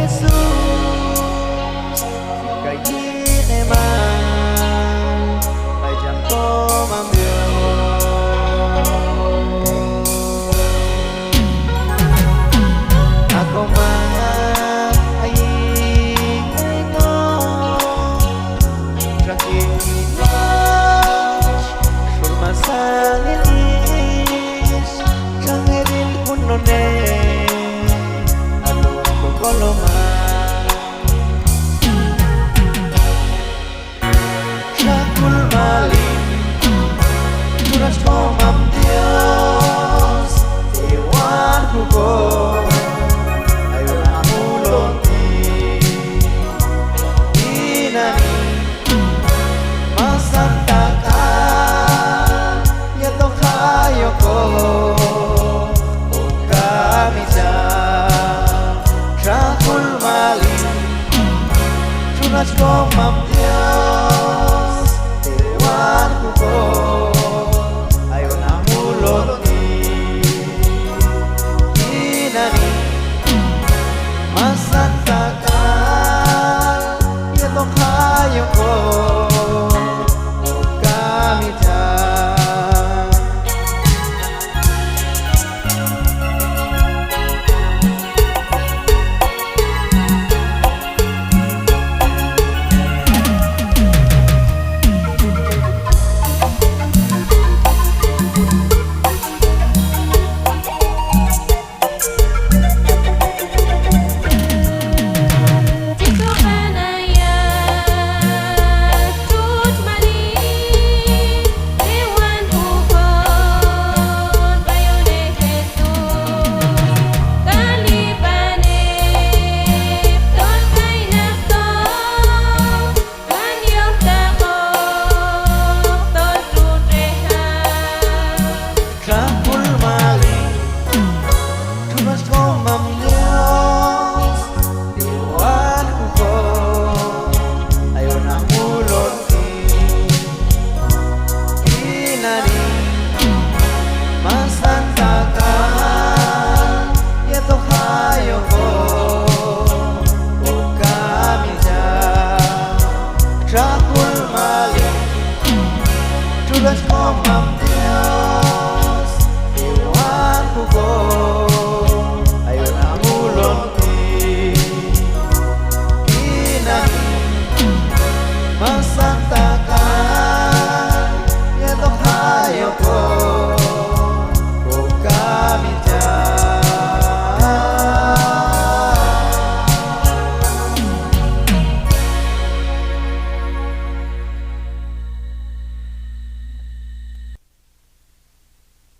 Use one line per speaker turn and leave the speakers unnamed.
Jesus kay kini man ay diyang ko ako man ay ingon tranquilos surma sa lilis jangeril punone alung ko koloman syakul maling turas komam Dios Iwan hukum Tunas komam Dios Iwan hukum ayo na mulot ni inani masantakan yato kayo ko kami dyan Tulas komam